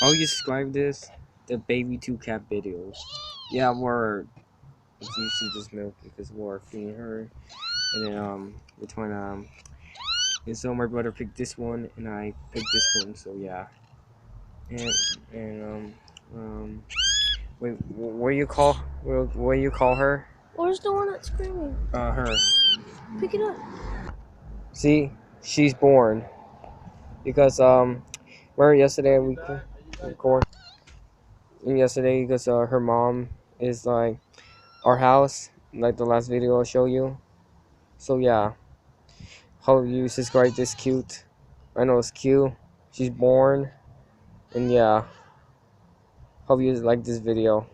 how you describe this? The baby two cat videos. Yeah, we're you see this milk because we're feeding her, and then we're trying to. And so my brother picked this one, and I picked this one. So yeah, and and wait, what do you call what do you call her? Where's the one that's screaming? Her. Pick it up. See, she's born because remember yesterday we record yesterday because her mom is like our house, like the last video I'll show you. So yeah, hope you subscribe this cute. I know it's cute. She's born, and yeah, hope you like this video.